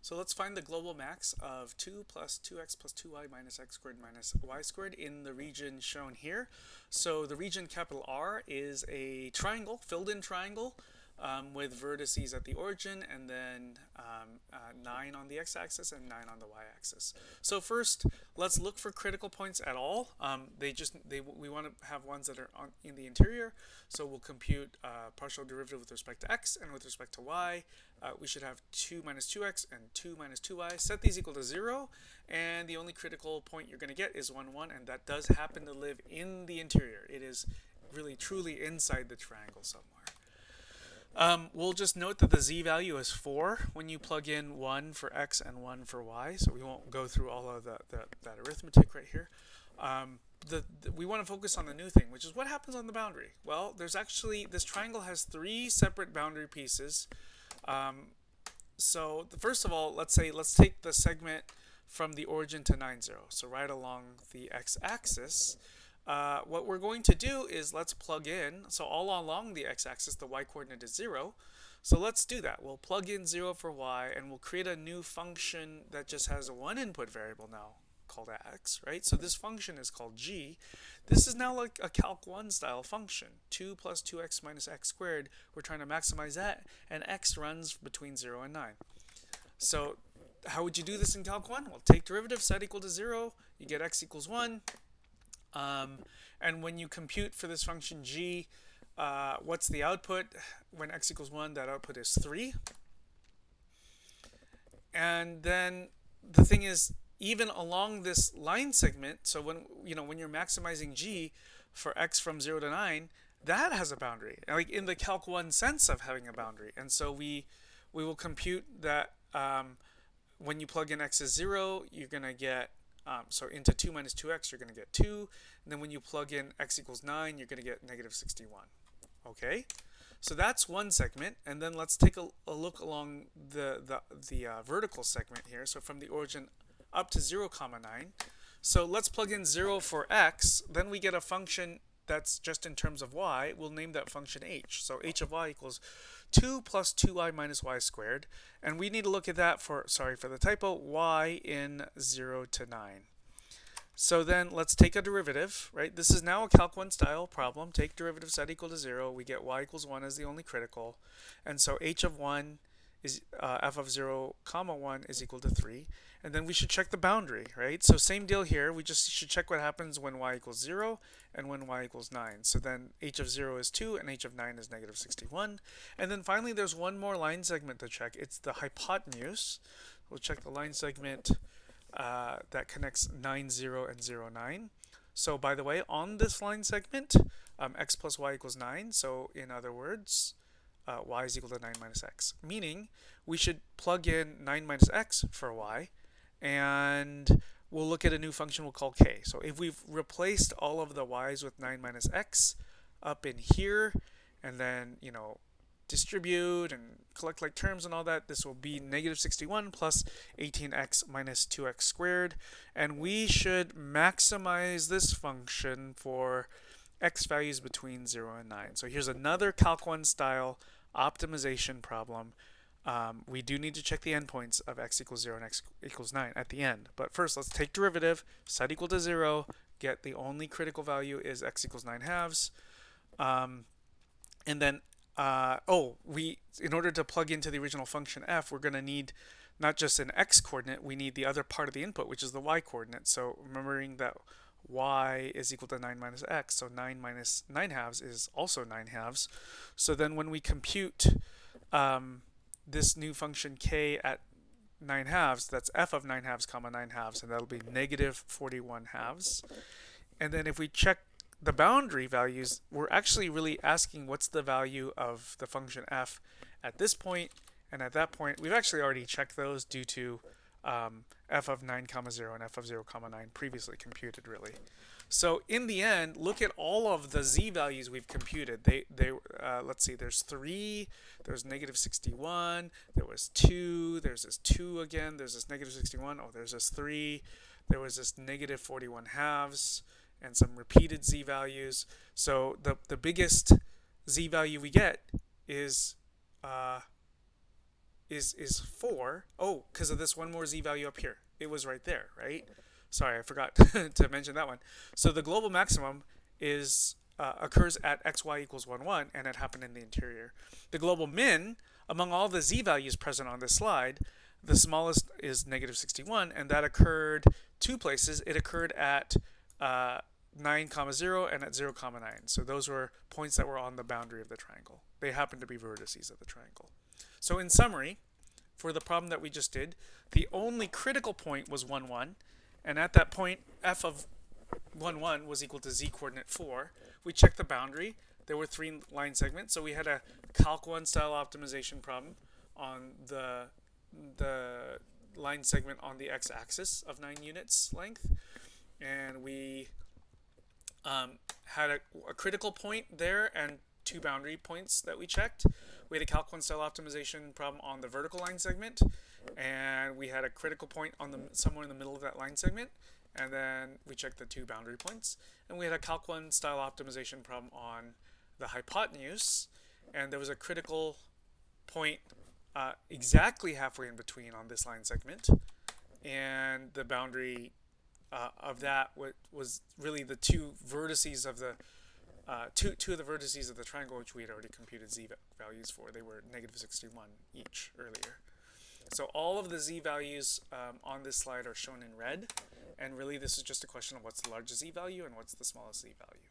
So let's find the global max of 2 plus 2x plus 2y minus x squared minus y squared in the region shown here. So the region capital R is a triangle, filled in triangle, with vertices at the origin and then 9 on the x-axis and 9 on the y-axis. So first, let's look for critical points at all. We want to have ones that are in the interior. So we'll compute partial derivative with respect to x and with respect to y. We should have 2 minus 2x and 2 minus 2y. Set these equal to 0, and the only critical point you're going to get is 1, 1, and that does happen to live in the interior. It is really truly inside the triangle somewhere. We'll just note that the z value is 4 when you plug in 1 for x and 1 for y, so we won't go through all of that arithmetic right here. We want to focus on the new thing, which is what happens on the boundary. Well, there's actually, this triangle has 3 separate boundary pieces. So first of all, let's take the segment from the origin to 9, 0, so right along the x-axis. What we're going to do is let's plug in, so all along the x-axis the y-coordinate is 0, so let's do that. We'll plug in 0 for y, and we'll create a new function that just has one input variable now called x, right? So this function is called g. This is now like a Calc 1 style function, 2 plus 2x minus x squared. We're trying to maximize that, and x runs between 0 and 9. So how would you do this in Calc 1? Well, take derivative, set equal to 0, you get x equals 1. And when you compute for this function g, what's the output? When x equals 1, that output is 3. And then the thing is, even along this line segment, so when you're maximizing g for x from 0 to 9, that has a boundary, like in the Calc 1 sense of having a boundary. And so we will compute that when you plug in x as 0, you're going to get so into 2 minus 2x, you're going to get 2. And then when you plug in x equals 9, you're going to get negative 61. Okay? So that's one segment. And then let's take a look along the vertical segment here. So from the origin up to 0, 9. So let's plug in 0 for x. Then we get a function that's just in terms of y. We'll name that function h. So h of y equals 2 plus 2y minus y squared. And we need to look at that for, sorry for the typo, y in 0 to 9. So then let's take a derivative, right? This is now a Calc 1 style problem. Take derivative set equal to 0. We get y equals 1 as the only critical. And so h of 1 is f of 0 comma 1 is equal to 3. And then we should check the boundary, right? So same deal here. We just should check what happens when y equals 0 and when y equals 9. So then h of 0 is 2 and h of 9 is negative 61. And then finally there's one more line segment to check. It's the hypotenuse. We'll check the line segment that connects 9, 0 and 0, 9. So by the way, on this line segment, x plus y equals 9. So in other words, y is equal to 9 minus x. Meaning we should plug in 9 minus x for y, and we'll look at a new function we'll call k. So if we've replaced all of the y's with 9 minus x up in here, and then, distribute and collect like terms and all that, this will be negative 61 plus 18x minus 2x squared. And we should maximize this function for x values between 0 and 9. So here's another Calc 1 style optimization problem. We do need to check the endpoints of x equals 0 and x equals 9 at the end. But first, let's take derivative, set equal to 0, get the only critical value is x equals 9 halves. And then, in order to plug into the original function f, we're going to need not just an x coordinate, we need the other part of the input, which is the y coordinate. So remembering that y is equal to 9 minus x, so 9 minus 9 halves is also 9 halves. So then when we compute this new function k at 9 halves, that's f of 9 halves comma 9 halves, and that'll be negative 41 halves. And then if we check the boundary values, we're actually really asking what's the value of the function f at this point and at that point. We've actually already checked those due to f of 9 comma 0 and f of 0 comma 9 previously computed, really. So in the end, look at all of the z values we've computed. Let's see, there's 3, there's negative 61, there was 2, there's this 2 again, there's this negative 61, oh, there's this 3, there was this negative 41 halves, and some repeated z values. So the biggest z value we get is is 4. Oh, because of this one more z value up here. It was right there, right? Sorry, I forgot to mention that one. So the global maximum is occurs at xy equals 1, 1, and it happened in the interior. The global min, among all the z values present on this slide, the smallest is negative 61, and that occurred 2 places. It occurred at 9, 0 and at 0, 9. So those were points that were on the boundary of the triangle. They happen to be vertices of the triangle. So in summary, for the problem that we just did, the only critical point was 1, 1, and at that point, f of 1, 1 was equal to z coordinate 4. We checked the boundary. There were 3 line segments, so we had a Calc 1 style optimization problem on the line segment on the x-axis of 9 units length, and we had a critical point there and 2 boundary points that we checked. We had a Calc 1 style optimization problem on the vertical line segment, and we had a critical point on somewhere in the middle of that line segment, and then we checked the 2 boundary points. And we had a Calc 1 style optimization problem on the hypotenuse, and there was a critical point exactly halfway in between on this line segment, and the boundary of that was really the 2 vertices of the two of the vertices of the triangle, which we had already computed z values for. They were negative 61 each earlier. So all of the z values on this slide are shown in red, and really this is just a question of what's the largest z value and what's the smallest z value.